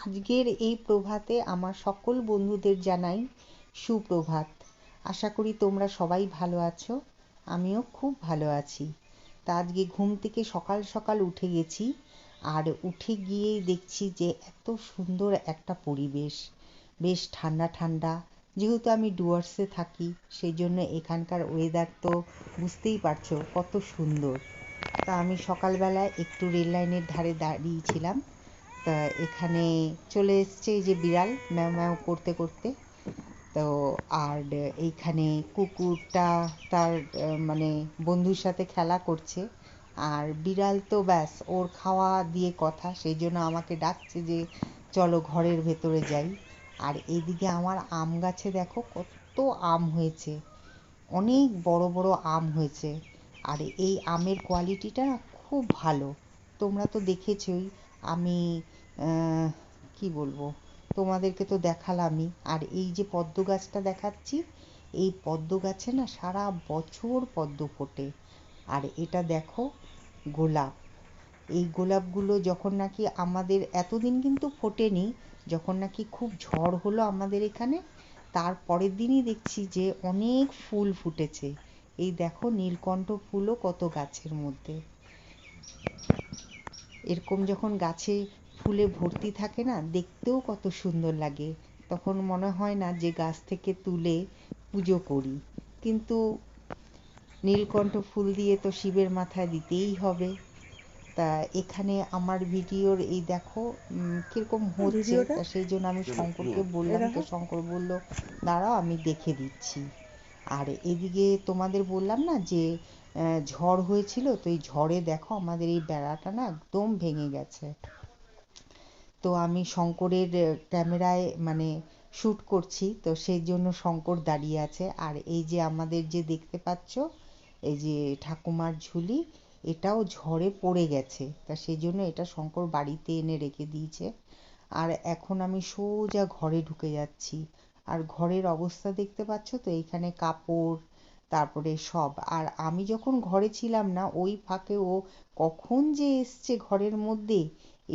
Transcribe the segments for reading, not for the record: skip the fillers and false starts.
আজকের এই প্রভাতে আমার সকল বন্ধুদের জানাই সুপ্রভাত। আশা করি তোমরা সবাই ভালো আছো, আমিও খুব ভালো আছি। তা আজকে ঘুম থেকে সকাল সকাল উঠে গেছি, আর উঠে গিয়েই দেখছি যে এত সুন্দর একটা পরিবেশ, বেশ ঠান্ডা ঠান্ডা। যেহেতু আমি ডুয়ার্সে থাকি, সেই জন্য এখানকার ওয়েদার তো বুঝতেই পারছো কত সুন্দর। তা আমি সকালবেলায় একটু রেল লাইনের ধারে দাঁড়িয়েছিলাম, তা এখানে চলে এসছে এই যে বিড়াল ম্যাও ম্যাও করতে করতে। তো আর এইখানে কুকুরটা তার মানে বন্ধুর সাথে খেলা করছে, আর বিড়াল তো ব্যাস ওর খাওয়া দিয়ে কথা, সেই জন্য আমাকে ডাকছে যে চলো ঘরের ভেতরে যাই। আর এইদিকে আমার আম গাছে দেখো কত আম হয়েছে, অনেক বড় বড় আম হয়েছে। আর এই আমের কোয়ালিটিটা খুব ভালো, তোমরা তো দেখেছই। আমি কি বলবো, তোমাদেরকে তো দেখালামই। আর এই যে পদ্ম গাছটা দেখাচ্ছি, এই পদ্ম গাছে না সারা বছর পদ্ম ফোটে। আর এটা দেখো গোলাপ, এই গোলাপগুলো যখন নাকি আমাদের এতদিন কিন্তু ফোটেনি, যখন নাকি খুব ঝড় হলো আমাদের এখানে, তার পরের দিনই দেখছি যে অনেক ফুল ফুটেছে। এই দেখো নীলকণ্ঠ ফুলও কত গাছের মধ্যে। এরকম যখন গাছে ফুলে ভর্তি থাকে না, দেখতেও কত সুন্দর লাগে। তখন মনে হয় না যে গাছ থেকে তুলে পুজো করি, কিন্তু নীলকণ্ঠ ফুল দিয়ে তো শিবের মাথায় দিতেই হবে। তা এখানে আমার ভিডিওর এই দেখো কিরকম হচ্ছে, তা সেই জন্য আমি শঙ্করকে বললাম, তো শঙ্কর বলল দাঁড়াও আমি দেখে দিচ্ছি। আর এদিকে তোমাদের বললাম না যে ঝড় হয়েছিল, তো এই ঝড়ে দেখো আমাদের এই বেড়াটা না একদম ভেঙে গেছে। তো আমি শঙ্করের ক্যামেরায় মানে শ্যুট করছি, তো সেই জন্য শঙ্কর দাঁড়িয়ে আছে। আর এই যে আমাদের যে দেখতে পাচ্ছ এই যে ঠাকুমার ঝুলি, এটাও ঝড়ে পড়ে গেছে, তা সেই জন্য এটা শঙ্কর বাড়িতে এনে রেখে দিয়েছে। আর এখন আমি সোজা ঘরে ঢুকে যাচ্ছি। আর ঘরের অবস্থা দেখতে পাচ্ছ তো, এইখানে কাপড়, তারপরে সব। আর আমি যখন ঘরে ছিলাম না, ওই ফাঁকে ও কখন যে এসছে ঘরের মধ্যে,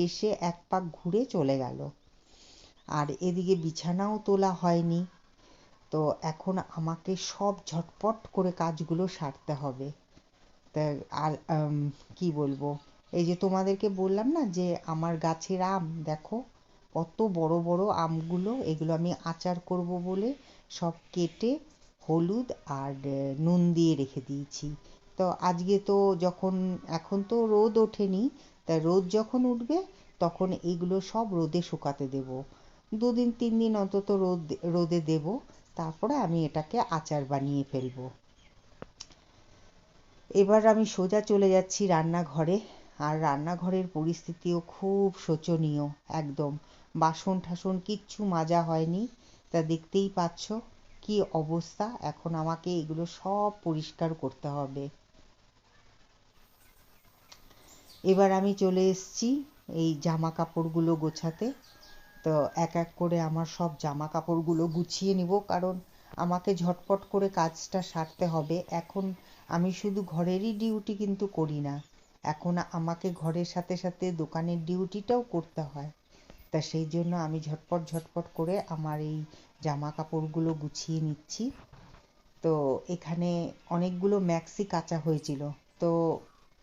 এসে এক পাক ঘুরে চলে গেল। আর এদিকে বিছানাও তোলা হয়নি, তো এখন আমাকে সব ঝটপট করে কাজগুলো সারতে হবে। তা আর কি বলবো, এই যে তোমাদেরকে বললাম না যে আমার গাছের আম দেখো কত বড় বড় আমগুলো, এগুলো আমি আচার করব বলে সব কেটে হলুদ আর নুন দিয়ে রেখে দিয়েছি। তো আজকে তো যখন, এখন তো রোদ ওঠেনি, তা রোদ যখন উঠবে তখন এগুলো সব রোদে শুকাতে দেব। 2 দিন 3 দিন অন্তত রোদে দেব, তারপরে আমি এটাকে আচার বানিয়ে ফেলবো। এবার আমি সোজা চলে যাচ্ছি রান্নাঘরে। আর রান্নাঘরের পরিস্থিতিও খুব শোচনীয় একদম, বাসন ঠাসন কিচ্ছু মাজা হয়নি, তা দেখতেই পাচ্ছ কি অবস্থা। এখন আমাকে এগুলো সব পরিষ্কার করতে হবে। এবার আমি চলে এসেছি এই জামা কাপড়গুলো গোছাতে। তো এক এক করে আমার সব জামা কাপড়গুলো গুছিয়ে নিব, কারণ আমাকে ঝটপট করে কাজটা সারতে হবে। এখন আমি শুধু ঘরেরই ডিউটি কিন্তু করি না, এখন আমাকে ঘরের সাথে সাথে দোকানের ডিউটিটাও করতে হয়। তা সেই জন্য আমি ঝটপট ঝটপট করে আমার এই জামা কাপড়গুলো গুছিয়ে নিচ্ছি। তো এখানে অনেকগুলো ম্যাক্সি কাচা হয়েছিল, তো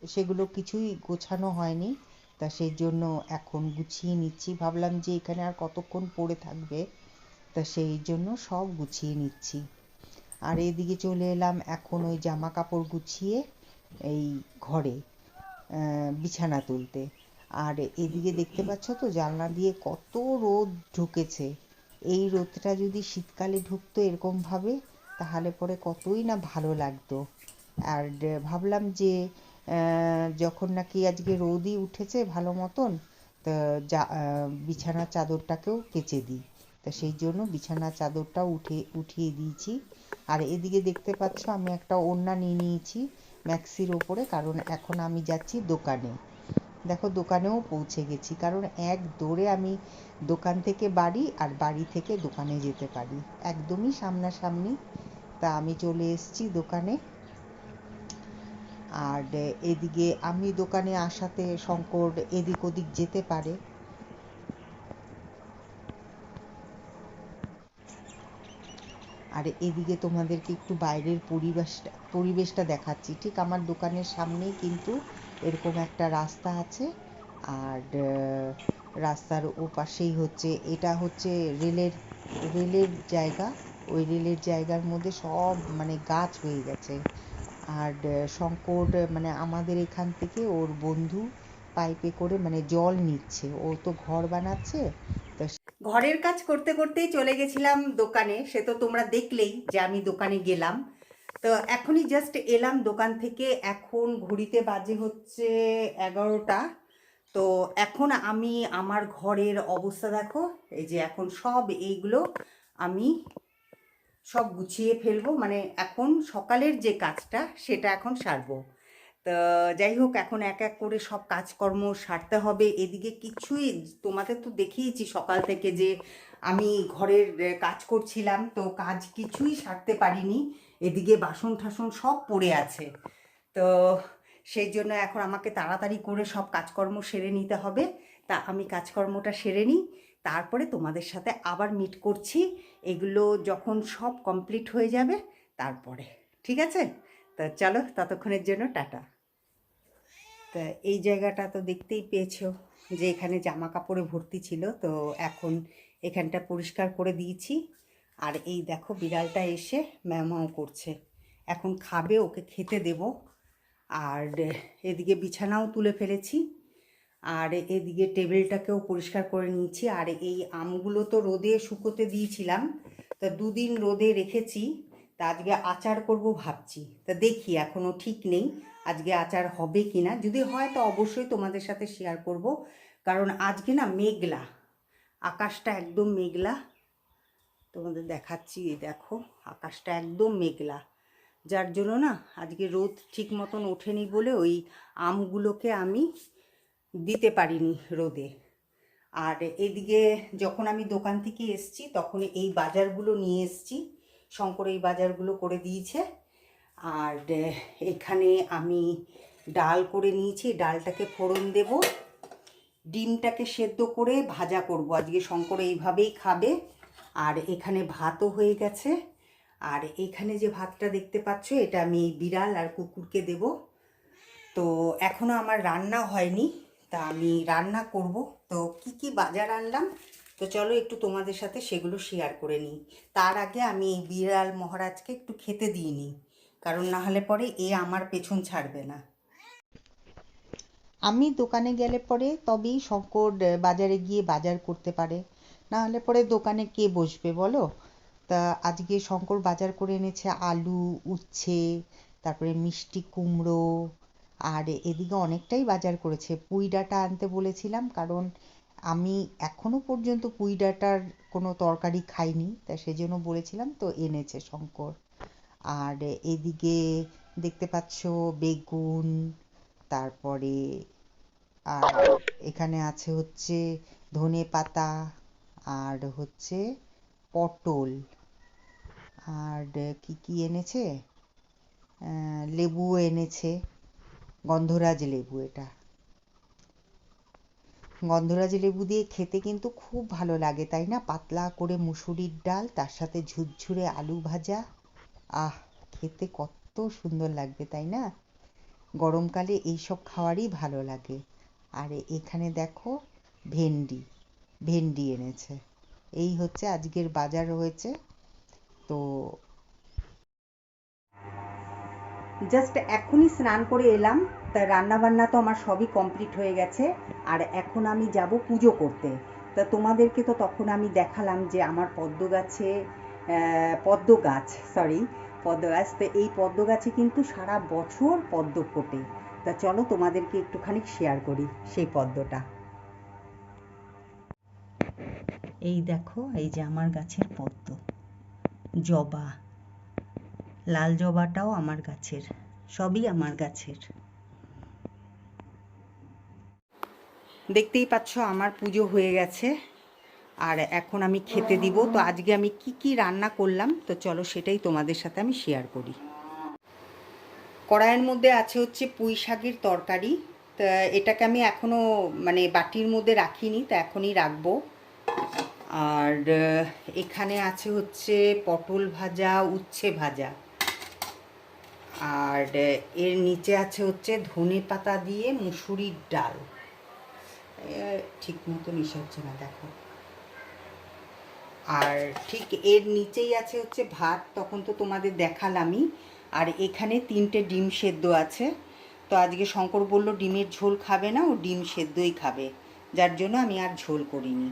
সেগুলো কিছুই গোছানো হয়নি, তা সেই জন্য এখন গুছিয়ে নিচ্ছি। ভাবলাম যে এখানে আর কতক্ষণ পড়ে থাকবে, তা সেই জন্য সব গুছিয়ে নিচ্ছি। আর এদিকে চলে এলাম এখন ওই জামা কাপড় গুছিয়ে এই ঘরে বিছানা তুলতে। আর এদিকে দেখতে পাচ্ছ তো জানলা দিয়ে কত রোদ ঢুকেছে। এই রোদটা যদি শীতকালে ঢুকতো এরকম ভাবে, তাহলে পরে কতই না ভালো লাগতো। আর ভাবলাম যে যখন নাকি আজকে রোদই উঠেছে ভালো মতন, তা বিছানার চাদরটাকেও কেচে দিই। তা সেই জন্য বিছানার চাদরটাও উঠিয়ে দিয়েছি। আর এদিকে দেখতে পাচ্ছ আমি একটা ওড়না নিয়ে নিয়েছি ম্যাক্সির ওপরে, কারণ এখন আমি যাচ্ছি দোকানে। দেখো দোকানেও পৌঁছে গেছি, কারণ এক দৌড়ে আমি দোকান থেকে বাড়ি আর বাড়ি থেকে দোকানে যেতে পারি, একদমই সামনাসামনি। তা আমি চলে এসেছি দোকানে। আর এদিকে আমি দোকানে আসাতে শঙ্কর এদিক ওদিক যেতে পারে, আর এদিকে তোমাদেরকে একটু বাইরের পরিবেশটা দেখাচ্ছি। ঠিক আমার দোকানের সামনেই কিন্তু এরকম একটা রাস্তা আছে, আর রাস্তার ওপাশেই হচ্ছে, এটা হচ্ছে রেলের রেলের জায়গা। ওই রেলের জায়গার মধ্যে সব মানে গাছ হয়ে গেছে। আর শঙ্কর মানে আমাদের এখান থেকে ওর বন্ধু পাইপে করে মানে জল নিচ্ছে, ও তো ঘর বানাচ্ছে। তো ঘরের কাজ করতে করতেই চলে গেছিলাম দোকানে, সে তো তোমরা দেখলেই যে আমি দোকানে গেলাম। তো এখনই জাস্ট এলাম দোকান থেকে, এখন ঘড়িতে বাজে হচ্ছে 11টা। তো এখন আমি আমার ঘরের অবস্থা দেখো, এই যে এখন সব এইগুলো আমি সব গুছিয়ে ফেলবো, মানে এখন সকালের যে কাজটা সেটা এখন সারবো। তো যাই হোক, এখন এক এক করে সব কাজকর্ম সারতে হবে। এদিকে কিছুই, তোমাদের তো দেখিয়েছি সকাল থেকে যে আমি ঘরের কাজ করছিলাম, তো কাজ কিছুই সারতে পারিনি। এদিকে বাসন ঠাসন সব পড়ে আছে। তো সেই জন্য এখন আমাকে তাড়াতাড়ি করে সব কাজকর্ম সেরে নিতে হবে। তা আমি কাজকর্মটা সেরে নিই, তারপরে তোমাদের সাথে আবার মিট করছি এগুলো যখন সব কমপ্লিট হয়ে যাবে তারপরে। ঠিক আছে? তো চলো, ততক্ষণের জন্য টাটা। তা এই জায়গাটা তো দেখতেই পেয়েছো যে এখানে জামা কাপড়ে ভর্তি ছিল, তো এখন এখানটা পরিষ্কার করে দিয়েছি। আর এই দেখো বিড়ালটা এসে ম্যাও করছে, এখন খাবে, ওকে খেতে দেব। আর এদিকে বিছানাও তুলে ফেলেছি, আর এদিকে টেবিলটাকেও পরিষ্কার করে নিয়েছি। আর এই আমগুলো তো রোদে শুকোতে দিয়েছিলাম, তা 2 দিন রোদে রেখেছি। তা আজকে আচার করব ভাবছি, তা দেখি, এখনও ঠিক নেই আজকে আচার হবে কি না। যদি হয় তো অবশ্যই তোমাদের সাথে শেয়ার করব, কারণ আজকে না মেঘলা, আকাশটা একদম মেঘলা। তোমাদের দেখাচ্ছি, দেখো আকাশটা একদম মেঘলা, যার জন্য না আজকে রোদ ঠিক মতন ওঠেনি বলে ওই আমগুলোকে আমি দিতে পারিনি রোদে। আর এদিকে যখন আমি দোকান থেকে এসছি তখন এই বাজারগুলো নিয়ে এসছি, শঙ্কর এই বাজারগুলো করে দিয়েছে। আর এখানে আমি ডাল করে নিয়েছি, ডালটাকে ফোড়ন দেব, ডিমটাকে সেদ্ধ করে ভাজা করব, আজকে শঙ্কর এইভাবেই খাবে। আর এখানে ভাতও হয়ে গেছে। আর এখানে যে ভাতটা দেখতে পাচ্ছ, এটা আমি বিড়াল আর কুকুরকে দেব। তো এখনও আমার রান্না হয়নি, তা আমি রান্না করব। তো কি কি বাজার আনলাম, তো চলো একটু তোমাদের সাথে সেগুলো শেয়ার করে নিই। তার আগে আমি এই বিড়াল মহারাজকে একটু খেতে দিয়ে নিই, কারণ না হলে পরে এ আমার পেছন ছাড়বে না। আমি দোকানে গেলে পরে তবেই শঙ্কর বাজারে গিয়ে বাজার করতে পারে, না হলে পরে দোকানে কে বসবে বলো। তা আজকে শঙ্কর বাজার করে এনেছে আলু, উচ্ছে, তারপরে মিষ্টি কুমড়ো। আর এদিকে অনেকটাই বাজার করেছে, পুঁই ডাঁটা আনতে বলেছিলাম, কারণ আমি এখনো পর্যন্ত পুঁই ডাঁটার কোনো তরকারি খাইনি, তা সেজন্য বলেছিলাম, তো এনেছে শঙ্কর। আর এদিকে দেখতে পাচ্ছ বেগুন, তারপরে আর এখানে আছে হচ্ছে ধনেপাতা, আর হচ্ছে পটল, আর কি কি এনেছে, লেবুও এনেছে, গন্ধরাজ লেবু। এটা গন্ধরাজ লেবু দিয়ে খেতে কিন্তু খুব ভালো লাগে, তাই না? পাতলা করে মুসুরির ডাল, তার সাথে ঝুরঝুরে আলু ভাজা, আহ, খেতে কত সুন্দর লাগবে, তাই না? গরমকালে এইসব খাওয়ারই ভালো লাগে। আর এখানে দেখো ভেন্ডি, ভেন্ডি এনেছে। এই হচ্ছে আজকের বাজার হয়েছে। তো জাস্ট এখনই স্নান করে এলাম, তা রান্না বান্না তো আমার সবই কমপ্লিট হয়ে গেছে। আর এখন আমি যাব পুজো করতে। তা তোমাদেরকে তো তখন আমি দেখালাম যে আমার পদ্ম গাছে, পদ্ম গাছ, সরি, পদ্ম গাছ, তো এই পদ্ম গাছে কিন্তু সারা বছর পদ্ম ফোটে। তা চলো তোমাদেরকে একটুখানি শেয়ার করি সেই পদ্মটা। এই দেখো, এই যে আমার গাছের পদ্ম, জবা, লাল জবাটাও আমার গাছের, সবই আমার গাছের। দেখতেই পাচ্ছ আমার পুজো হয়ে গেছে, আর এখন আমি খেতে দিব। তো আজকে আমি কি কি রান্না করলাম, তো চলো সেটাই তোমাদের সাথে আমি শেয়ার করি। কড়াইয়ের মধ্যে আছে হচ্ছে পুঁই শাকের তরকারি। তা এটাকে আমি এখনও মানে বাটির মধ্যে রাখিনি, তা এখনই রাখবো। আর এখানে আছে হচ্ছে পটল ভাজা, উচ্ছে ভাজা, আর এর নিচে আছে হচ্ছে ধনে পাতা দিয়ে মুসুরির ডাল। ঠিক মতো মিশে হচ্ছে না, দেখো। আর ঠিক এর নিচেই আছে হচ্ছে ভাত, তখন তো তোমাদের দেখালামই। আর এখানে 3টে ডিম সেদ্ধ আছে। তো আজকে শঙ্কর বলল ডিমের ঝোল খাবে না, ও ডিম সেদ্ধই খাবে, যার জন্য আমি আর ঝোল করিনি।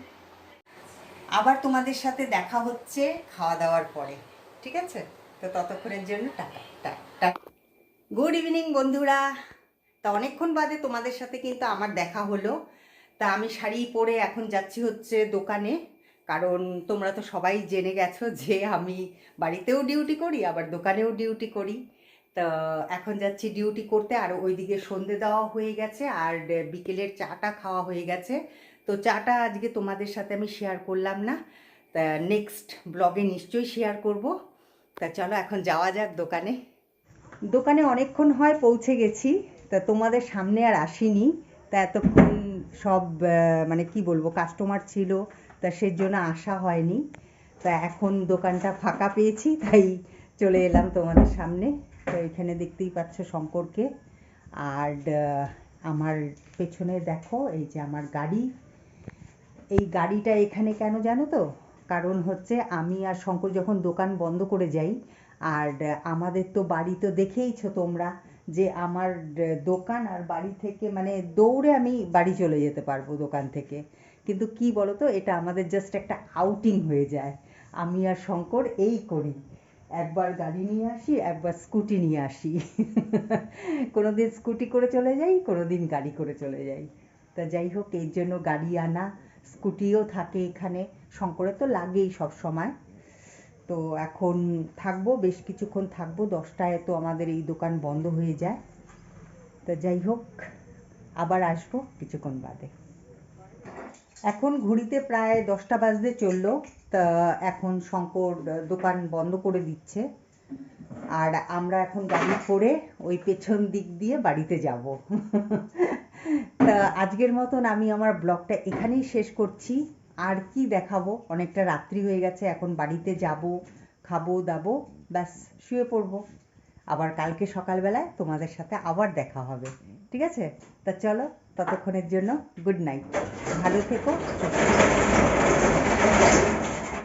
আবার তোমাদের সাথে দেখা হচ্ছে খাওয়া দাওয়ার পরে, ঠিক আছে? তো ততক্ষণের জন্য টাটা টাটা। গুড ইভিনিং বন্ধুরা। তা অনেকক্ষণ বাদে তোমাদের সাথে কিন্তু আমার দেখা হলো। তা আমি শাড়ি পরে এখন যাচ্ছি হচ্ছে দোকানে, কারণ তোমরা তো সবাই জেনে গেছো যে আমি বাড়িতেও ডিউটি করি আবার দোকানেও ডিউটি করি। তো এখন যাচ্ছি ডিউটি করতে, আর ওইদিকে সন্ধে দেওয়া হয়ে গেছে, আর বিকেলের চাটা খাওয়া হয়ে গেছে। তো চাটা আজকে তোমাদের সাথে আমি শেয়ার করলাম না, তা নেক্সট ব্লগে নিশ্চয়ই শেয়ার করব। তা চলো এখন যাওয়া যাক দোকানে। দোকানে অনেকক্ষণ হয় পৌঁছে গেছি, তা তোমাদের সামনে আর আসিনি। তা এতক্ষণ সব মানে কি বলবো, কাস্টমার ছিল, তা সেজন্য আসা হয়নি। তা এখন দোকানটা ফাঁকা পেয়েছি, তাই চলে এলাম তোমাদের সামনে। তো এখানে দেখতেই পাচ্ছ শঙ্করকে। আর আমার পেছনে দেখো এই যে আমার গাড়ি। এই গাড়িটা এখানে কেন জানো তো? কারণ হচ্ছে আমি আর শঙ্কর যখন দোকান বন্ধ করে যাই, আর আমাদের তো বাড়ি তো দেখেইছো তোমরা যে আমার দোকান আর বাড়ি থেকে মানে দৌড়ে আমি বাড়ি চলে যেতে পারবো দোকান থেকে। কিন্তু কি বলো তো, এটা আমাদের জাস্ট একটা আউটিং হয়ে যায়। আমি আর শঙ্কর এই করি, একবার গাড়ি নিয়ে আসি, একবার স্কুটি নিয়ে আসি। কোনোদিন স্কুটি করে চলে যাই, কোনোদিন গাড়ি করে চলে যাই। তা যাই হোক, এর জন্য গাড়ি আনা, স্কুটিও থাকে এখানে, শঙ্করের তো লাগেই সব সময়। তো এখন থাকবো, বেশ কিছুক্ষণ থাকবো, 10টায় তো আমাদের এই দোকান বন্ধ হয়ে যায়। তা যাই হোক, আবার আসবো কিছুক্ষণ বাদে। এখন ঘড়িতে প্রায় 10টা বাজতে চললো। তা এখন শঙ্কর দোকান বন্ধ করে দিচ্ছে, আর আমরা এখন গাড়ি করে ওই পেছন দিক দিয়ে বাড়িতে যাব। তা আজকের মতন আমি আমার ব্লগটা এখানেই শেষ করছি। আর কি দেখাবো, অনেকটা রাত্রি হয়ে গেছে, এখন বাড়িতে যাব, খাবো দাবো, ব্যাস শুয়ে পড়বো। আবার কালকে সকালবেলায় তোমাদের সাথে আবার দেখা হবে, ঠিক আছে? তা চলো, ততক্ষণের জন্য গুড নাইট, ভালো থেকো, সুস্থ থেকো।